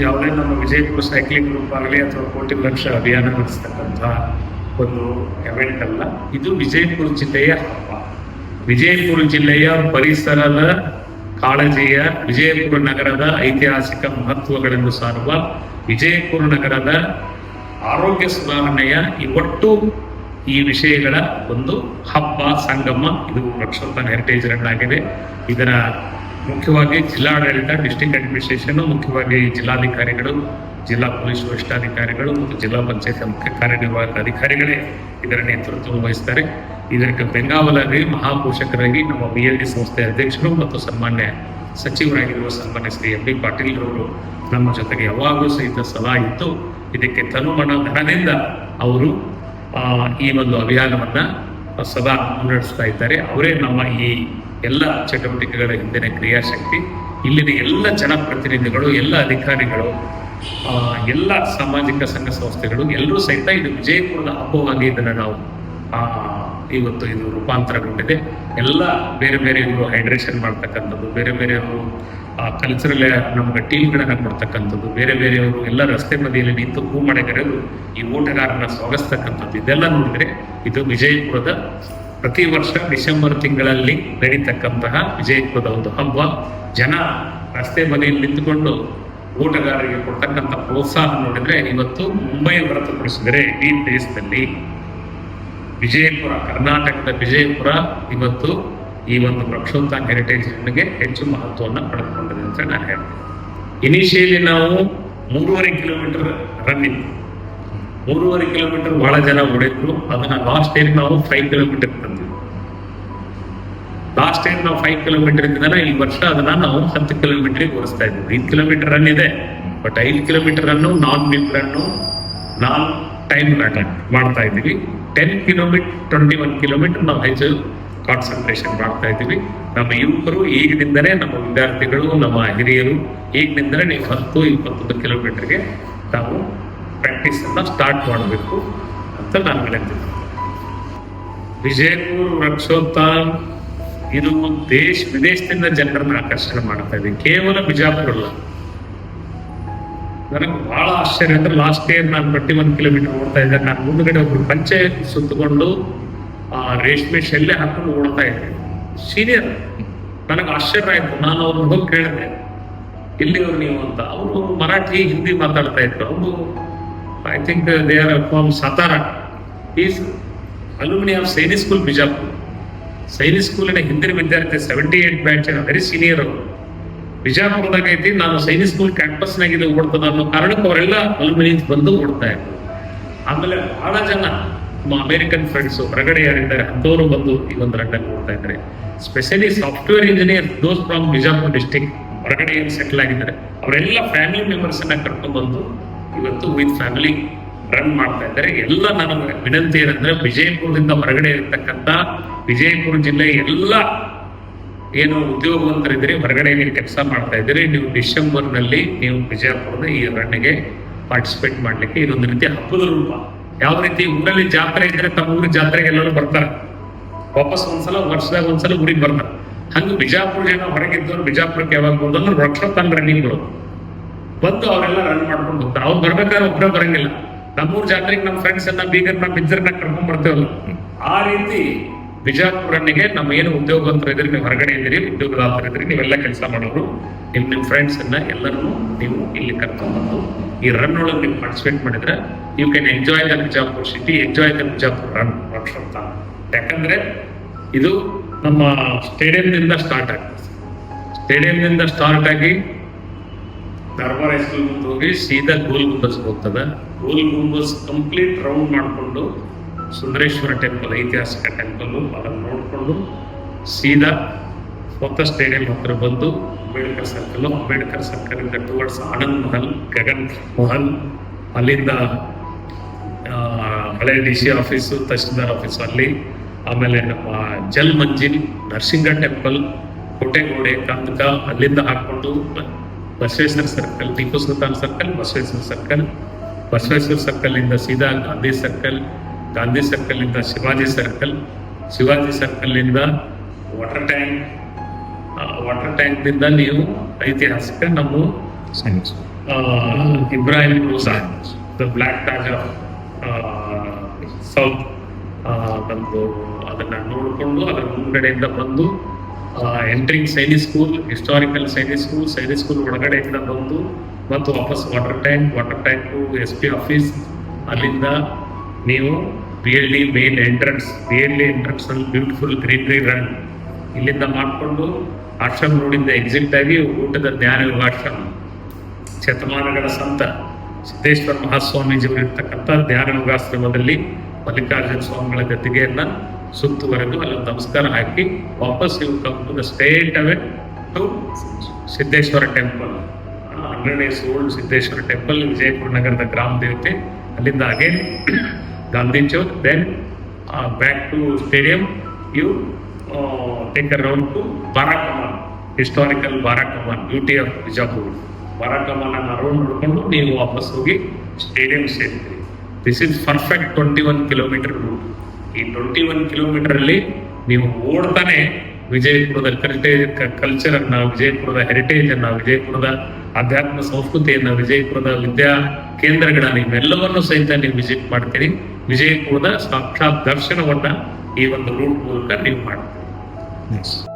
ಯಾವುದೇ ನಮ್ಮ Vijayapura cycling group ಆಗಲಿ ಅಥವಾ ಕೋಟಿ ಲಕ್ಷ ಅಭಿಯಾನ ನಡೆಸ್ತಕ್ಕಂತಹ ಒಂದು ಎವೆಂಟ್ ಅಲ್ಲ. ಇದು ವಿಜಯಪುರ ಜಿಲ್ಲೆಯ ಹಬ್ಬ. ವಿಜಯಪುರ ಜಿಲ್ಲೆಯ ಪರಿಸರದ ಕಾಳಜಿಯ, ವಿಜಯಪುರ ನಗರದ ಐತಿಹಾಸಿಕ ಮಹತ್ವಗಳನ್ನು ಸಾರುವ, ವಿಜಯಪುರ ನಗರದ ಆರೋಗ್ಯ ಸುಧಾರಣೆಯ ಒಟ್ಟು ಈ ವಿಷಯಗಳ ಒಂದು ಹಬ್ಬ ಸಂಗಮ. ಇದು ವೃಕ್ಷೋತ್ಥಾನ ಹೆರಿಟೇಜ್ ರನ್ ಆಗಿದೆ. ಇದರ ಮುಖ್ಯವಾಗಿ ಜಿಲ್ಲಾಡಳಿತ, ಡಿಸ್ಟ್ರಿಕ್ಟ್ ಅಡ್ಮಿನಿಸ್ಟ್ರೇಷನ್, ಮುಖ್ಯವಾಗಿ ಜಿಲ್ಲಾಧಿಕಾರಿಗಳು, ಜಿಲ್ಲಾ ಪೊಲೀಸ್ ವರಿಷ್ಠಾಧಿಕಾರಿಗಳು ಮತ್ತು ಜಿಲ್ಲಾ ಪಂಚಾಯತ್ ಮುಖ್ಯ ಕಾರ್ಯನಿರ್ವಾಹಕ ಅಧಿಕಾರಿಗಳೇ ಇದರ ನೇತೃತ್ವ ವಹಿಸ್ತಾರೆ. ಇದಕ್ಕೆ ಬೆಂಗಾವಲಾಗಿ ಮಹಾಪೋಷಕರಾಗಿ ನಮ್ಮ BLD ಸಂಸ್ಥೆಯ ಅಧ್ಯಕ್ಷರು ಮತ್ತು ಸನ್ಮಾನ್ಯ ಸಚಿವರಾಗಿರುವ ಸನ್ಮಾನ್ಯ ಶ್ರೀ MB ಪಾಟೀಲ್ ಅವರು ನಮ್ಮ ಜೊತೆಗೆ ಯಾವಾಗಲೂ ಸಹಿತ ಸಲಹೆ ಇತ್ತು. ಇದಕ್ಕೆ ತನುಮನ ಧನದಿಂದ ಅವರು ಈ ಒಂದು ಅಭಿಯಾನವನ್ನ ಸದಾ ಮುನ್ನಡೆಸ್ತಾ ಇದ್ದಾರೆ. ಅವರೇ ನಮ್ಮ ಈ ಎಲ್ಲ ಚಟುವಟಿಕೆಗಳ ಹಿಂದಿನ ಕ್ರಿಯಾಶಕ್ತಿ. ಇಲ್ಲಿನ ಎಲ್ಲ ಜನಪ್ರತಿನಿಧಿಗಳು, ಎಲ್ಲ ಅಧಿಕಾರಿಗಳು, ಎಲ್ಲ ಸಾಮಾಜಿಕ ಸಂಘ ಸಂಸ್ಥೆಗಳು ಎಲ್ಲರೂ ಸಹಿತ ಇದು ವಿಜಯಪುರದ ಹಬ್ಬವಾಗಿ ಇದನ್ನು ನಾವು ಇವತ್ತು ಇದು ರೂಪಾಂತರಗೊಂಡಿದೆ. ಎಲ್ಲ ಬೇರೆ ಬೇರೆಯವರು ಹೈಡ್ರೇಷನ್ ಮಾಡ್ತಕ್ಕಂಥದ್ದು, ಬೇರೆ ಬೇರೆಯವರು ಕಲ್ಚರಲ್ ನಮ್ಗೆ ಟೀಮ್ಗಳನ್ನ ಕೊಡ್ತಕ್ಕಂಥದ್ದು, ಬೇರೆ ಬೇರೆಯವರು ಎಲ್ಲ ರಸ್ತೆ ಬದಿಯಲ್ಲಿ ನಿಂತು ಹೂ ಮಳೆಗರೆದು ಈ ಓಟಗಾರನ ಸ್ವಾಗತಿಸ್ತಕ್ಕಂಥದ್ದು, ಇದೆಲ್ಲ ನೋಡಿದ್ರೆ ಇದು ವಿಜಯಪುರದ ಪ್ರತಿ ವರ್ಷ ಡಿಸೆಂಬರ್ ತಿಂಗಳಲ್ಲಿ ನಡೀತಕ್ಕಂತಹ ವಿಜಯಪುರದ ಒಂದು ಹಬ್ಬ. ಜನ ರಸ್ತೆ ಬದಿಯಲ್ಲಿ ನಿಂತುಕೊಂಡು ಓಟಗಾರರಿಗೆ ಕೊಡ್ತಕ್ಕಂಥ ಪ್ರೋತ್ಸಾಹ ನೋಡಿದ್ರೆ ಇವತ್ತು ಮುಂಬೈ ಹೊರತುಪಡಿಸಿದರೆ ಇಡೀ ದೇಶದಲ್ಲಿ ವಿಜಯಪುರ, ಕರ್ನಾಟಕದ ವಿಜಯಪುರ ಇವತ್ತು ಈ ಒಂದು ವೃಕ್ಷೋತ್ಥಾನ ಹೆರಿಟೇಜ್ಗೆ ಹೆಚ್ಚು ಮಹತ್ವವನ್ನು ಪಡೆದುಕೊಂಡಿದೆ ಅಂತ ನಾನು ಹೇಳ್ತೀನಿ. ಇನಿಷಿಯಲಿ ನಾವು 3.5 ಕಿಲೋಮೀಟರ್ ರನ್ ಇತ್ತು. 3.5 ಕಿಲೋಮೀಟರ್ ಬಹಳ ಜನ ಓಡಿದ್ರು. ಅದನ್ನ ಲಾಸ್ಟ್ ಇಯರ್ ನಾವು 5 ಕಿಲೋಮೀಟರ್ ತಂದ್ವಿ. ಲಾಸ್ಟ್ ಇಯರ್ ನಾವು 5 ಕಿಲೋಮೀಟರ್ ಇದ್ದ ಈ ವರ್ಷ ಅದನ್ನ ನಾವು 10 ಕಿಲೋಮೀಟರ್ಗೆ ಓಡಿಸ್ತಾ ಇದ್ವಿ. 5 ಕಿಲೋಮೀಟರ್ ರನ್ ಇದೆ, but 5 kilometre run non mill run, non time run ಮಾಡ್ತಾ ಇದ್ದೀವಿ. 10 ಕಿಲೋಮೀಟರ್ 21 ಕಿಲೋಮೀಟರ್ ನಾವು ಹೆಚ್ಚು ಕಾನ್ಸಂಟ್ರೇಷನ್ ಮಾಡ್ತಾ ಇದ್ದೀವಿ. ನಮ್ಮ ಯುವಕರು ಈಗಿನಿಂದಲೇ, ನಮ್ಮ ವಿದ್ಯಾರ್ಥಿಗಳು, ನಮ್ಮ ಹಿರಿಯರು ಈಗಿನಿಂದಲೇ ನೀವು 10-21 ಕಿಲೋಮೀಟರ್ಗೆ ನಾವು ಪ್ರಾಕ್ಟೀಸ್ ಅನ್ನ ಸ್ಟಾರ್ಟ್ ಮಾಡಬೇಕು ಅಂತ ನಾನು ಹೇಳ್ತೀನಿ. ವಿಜಯಪುರ ವೃಕ್ಷೋತ್ಥಾನ ಇದು ವಿದೇಶದಿಂದ ಜನರನ್ನ ಆಕರ್ಷಣೆ ಮಾಡ್ತಾ ಇದೆ. ಕೇವಲ ಬಿಜಾಪುರ ಅಲ್ಲ. ನನಗೆ ಬಹಳ ಆಶ್ಚರ್ಯ ಅಂದ್ರೆ ಲಾಸ್ಟ್ ಇಯರ್ ನಾನು 21 ಕಿಲೋಮೀಟರ್ ಓಡ್ತಾ ಇದ್ದೆ. ನಾನು ಮುಂದ್ಗಡೆ ಒಬ್ರು ಪಂಚೆ ಸುತ್ತಕೊಂಡು ರೇಷ್ಮೆ ಶೆಲ್ಲೆ ಹಾಕೊಂಡು ಓಡ್ತಾ ಇದ್ದೆ, ಸೀನಿಯರ್. ನನಗೆ ಆಶ್ಚರ್ಯ ಆಯ್ತು. ನಾನು ಅವ್ರನ್ನ ಹೋಗಿ ಕೇಳಿದೆ, ಎಲ್ಲಿಯವರು ನೀವು ಅಂತ. ಅವರು ಮರಾಠಿ, ಹಿಂದಿ ಮಾತಾಡ್ತಾ ಇದ್ರು. ಅವರು I think they are from Satara. Is alumni of Sainik school Bijapur. Sainik ಸ್ಕೂಲಿನ ಹಿಂದಿನ ವಿದ್ಯಾರ್ಥಿ, 78 ಬ್ಯಾಚ್, ವೆರಿ ಸೀನಿಯರ್ ಅವರು. ಬಿಜಾಪುರದಾಗ ಐತಿ. ನಾನು ಸೈನಿಕ್ ಸ್ಕೂಲ್ ಕ್ಯಾಂಪಸ್ನಾಗಿದೆ ಓಡ್ತದ ಅನ್ನೋ ಕಾರಣಕ್ಕೆ ಅವರೆಲ್ಲ ಅಲ್ಯೂಮಿನಿ ಬಂದು ಓಡ್ತಾ ಇದ್ರು. ಆಮೇಲೆ ಬಹಳ ಜನ ನಮ್ಮ ಅಮೇರಿಕನ್ ಫ್ರೆಂಡ್ಸ್ ಹೊರಗಡೆ ಯಾರಿದ್ದಾರೆ ಅಂಥವರು ಬಂದು ಈ ಒಂದು ರನ್ನಲ್ಲಿ ಓಡ್ತಾ ಇದ್ದಾರೆ. Specially software engineer, those from Bijapur district ಹೊರಗಡೆ ಏನು ಸೆಟಲ್ ಆಗಿದ್ದಾರೆ, ಅವರೆಲ್ಲ ಫ್ಯಾಮಿಲಿ ಮೆಂಬರ್ಸ್ ಅನ್ನ ಕರ್ಕೊಂಡು ಬಂದು ಇವತ್ತು ವಿತ್ ಫ್ಯಾಮಿಲಿ ರನ್ ಮಾಡ್ತಾ ಇದ್ದಾರೆ. ಎಲ್ಲ ನನ್ನ ವಿನಂತಿ ಏನಂದ್ರೆ, ವಿಜಯಪುರದಿಂದ ಹೊರಗಡೆ ಇರತಕ್ಕಂಥ ವಿಜಯಪುರ ಜಿಲ್ಲೆ ಎಲ್ಲ ಏನು ಉದ್ಯೋಗವಂತರಿದ್ದೀರಿ, ಹೊರಗಡೆ ನೀವು ಕೆಲಸ ಮಾಡ್ತಾ ಇದ್ದೀರಿ, ನೀವು ಡಿಸೆಂಬರ್ನಲ್ಲಿ ನೀವು ವಿಜಯಪುರದ ಈ ರನ್ನಿಗೆ ಪಾರ್ಟಿಸಿಪೇಟ್ ಮಾಡ್ಲಿಕ್ಕೆ ಇದೊಂದು ರೀತಿ ಹಬ್ಬದ ರೂಪ. ಯಾವ ರೀತಿ ಊರಲ್ಲಿ ಜಾತ್ರೆ ಇದ್ರೆ ತಮ್ಮ ಊರಿನ ಜಾತ್ರೆಗೆ ಎಲ್ಲರೂ ಬರ್ತಾರೆ, ವಾಪಸ್ ವರ್ಷದಾಗ ಒಂದ್ಸಲ ಊರಿಗೆ ಬರ್ತಾರೆ. ಹಂಗೆ ಬಿಜಾಪುರ ಜನ ಹೊರಗಿದ್ದವ್ರು ಬಿಜಾಪುರಕ್ಕೆ ಯಾವಾಗ ಬಂದಂದ್ರೆ ವೃಕ್ಷೋತ್ಥಾನ ರನ್ನಿಂಗ್ಗಳು ಬಂದು ಅವರೆಲ್ಲ ರನ್ ಮಾಡ್ಕೊಂಡು ಹೋಗ್ತಾರೆ. ಅವ್ರು ಬರ್ಬೇಕಾದ್ರೆ ಒಬ್ಬರೇ ಬರಂಗಿಲ್ಲ. ನಮ್ಮೂರ್ ಜಾತ್ರೆಗೆ ನಮ್ಮ ಫ್ರೆಂಡ್ಸ್ ಅನ್ನ, ಬೀಗರ್ನ, ಬಿಜ್ಜರ್ನ ಕರ್ಕೊಂಡ್ ಬರ್ತೇವಲ್ಲ, ಆ ರೀತಿ ಬಿಜಾಪುರ ರನ್ನಿಗೆ ನಮ್ಮ ಏನು ಉದ್ಯೋಗವಂತರು ಇದ್ರಿ, ನೀವು ಹೊರಗಡೆ ಇದ್ದೀರಿ, ಉದ್ಯೋಗದಾತರು ಇದ್ರಿ, ನೀವೆಲ್ಲ ಕೆಲಸ ಮಾಡೋರು, ನಿಮ್ಮ ಫ್ರೆಂಡ್ಸ್ ಅನ್ನ ಎಲ್ಲರನ್ನು ನೀವು ಇಲ್ಲಿ ಕರ್ಕೊಂಡ್ಬಂದು ಈ ರನ್ ಒಳಗೆ ನೀವು ಪಾರ್ಟಿಸಿಪೇಟ್ ಮಾಡಿದ್ರೆ you can enjoy the Bijapur city, enjoy the Bijapur run ವೃಕ್ಷೋತ್ಥಾನ. ಯಾಕಂದ್ರೆ ಇದು ನಮ್ಮ ಸ್ಟೇಡಿಯಂನಿಂದ ಸ್ಟಾರ್ಟ್ ಆಗ್ತದೆ. ಸ್ಟೇಡಿಯಂನಿಂದ ಸ್ಟಾರ್ಟ್ ಆಗಿ ದರ್ಬಾರ್ ಹೈಸ್ಕೂಲ್ ಮುಂದೆ ಹೋಗಿ ಸೀದಾ ಗೋಲ್ ಗುಂಬಸ್ ಹೋಗ್ತದೆ. ಗೋಲ್ ಗುಂಬಸ್ ಕಂಪ್ಲೀಟ್ ರೌಂಡ್ ಮಾಡಿಕೊಂಡು ಸುಂದರೇಶ್ವರ ಟೆಂಪಲ್, ಐತಿಹಾಸಿಕ ಟೆಂಪಲ್, ಅದನ್ನು ನೋಡಿಕೊಂಡು ಸೀದಾ ಹೊತ್ತ ಸ್ಟೇಡಿಯಂ ಹತ್ರ ಬಂದು ಅಂಬೇಡ್ಕರ್ ಸರ್ಕಲ್ ಇಂದ ಟುವರ್ಡ್ಸ್ ಆನಂದ್ ಮಹಲ್, ಗಗನ್ ಮಹಲ್, ಅಲ್ಲಿಂದ ಹಳೆ DC ಆಫೀಸು, ತಹಶೀಲ್ದಾರ್ ಆಫೀಸು ಅಲ್ಲಿ, ಆಮೇಲೆ ನಮ್ಮ ಜಲ್ ಮಂಜಿಲ್, ನರಸಿಂಗ ಟೆಂಪಲ್, ಕೋಟೆಗೋಡೆ, ಕಂದಕ, ಅಲ್ಲಿಂದ ಹಾಕೊಂಡು Basaveshwara circle, Tipu Sultan circle, Basaveshwara circle ಇಂದ ಸೀದಾ ಗಾಂಧಿ ಸರ್ಕಲ್, ಗಾಂಧಿ ಸರ್ಕಲ್ ಇಂದ ಶಿವಾಜಿ ಸರ್ಕಲ್ ಇಂದ ವಾಟರ್ ಟ್ಯಾಂಕ್ ದಿಂದ ನೀವು ಐತಿಹಾಸಿಕ ನಮ್ಮ Ibrahim Rosa the black Taj of south ನಮ್ದು ಅದನ್ನ ನೋಡಿಕೊಂಡು ಅದರ ಮುಂದ್ಗಡೆಯಿಂದ ಬಂದು entering Sainik school, historical Sainik school ಒಳಗಡೆಯಿಂದ ಬಂದು ಮತ್ತು ವಾಪಸ್ ವಾಟರ್ ಟ್ಯಾಂಕು SP ಆಫೀಸ್, ಅಲ್ಲಿಂದ ನೀವು BLD ಮೇನ್ ಎಂಟ್ರೆನ್ಸ್ ಅಲ್ಲಿ ಬ್ಯೂಟಿಫುಲ್ ಗ್ರೀನರಿ ರನ್ ಇಲ್ಲಿಂದ ಮಾಡಿಕೊಂಡು ಆಶ್ರಮ ರೋಡಿಂದ ಎಕ್ಸಿಟ್ ಆಗಿ ಊಟದ ಜ್ಞಾನ ಯೋಗಾಶ್ರಮ, ಶತಮಾನಗಳ ಸಂತ ಸಿದ್ದೇಶ್ವರ ಮಹಾಸ್ವಾಮೀಜಿಯವರು ಇರ್ತಕ್ಕಂಥ ಧ್ಯಾನ ಯೋಗಾಶ್ರಮದಲ್ಲಿ ಮಲ್ಲಿಕಾರ್ಜುನ ಸ್ವಾಮಿಗಳ ಗದ್ದಿಗೆಯನ್ನ ಸುತ್ತುವರೆದು ಅಲ್ಲಿ ನಮಸ್ಕಾರ ಹಾಕಿ ವಾಪಸ್ ಇವು come to the straight away to Siddeshwar temple, 100 years old Siddeshwar temple, Vijayapura ನಗರದ ಗ್ರಾಮ ದೇವತೆ. ಅಲ್ಲಿಂದ again Gandhi Chowk, then back to stadium, you take a round to Barakaman, historical Barakaman, beauty of Bijapur. Barakaman ಅನ್ನ ರೌಂಡ್ ನೋಡ್ಕೊಂಡು ನೀವು ವಾಪಸ್ ಹೋಗಿ ಸ್ಟೇಡಿಯಂ ಸೇರ್ತೀರಿ. This is perfect 21 kilometer route. ಈ 21 ಕಿಲೋಮೀಟರ್ ಅಲ್ಲಿ ನೀವು ಓಡ್ತಾನೆ ವಿಜಯಪುರದ ಕಲ್ಚರ್ ಅನ್ನ, ವಿಜಯಪುರದ ಹೆರಿಟೇಜ್ ಅನ್ನ, ವಿಜಯಪುರದ ಆಧ್ಯಾತ್ಮ ಸಂಸ್ಕೃತಿಯನ್ನ, ವಿಜಯಪುರದ ವಿದ್ಯಾ ಕೇಂದ್ರಗಳನ್ನ ಇವೆಲ್ಲವನ್ನು ಸಹಿತ ನೀವು ವಿಸಿಟ್ ಮಾಡ್ತೀರಿ. ವಿಜಯಪುರದ ಸಾಕ್ಷಾತ್ ದರ್ಶನವನ್ನ ಈ ಒಂದು ರೂಟ್ ಮೂಲಕ ನೀವು ಮಾಡ್ತೀರಿ.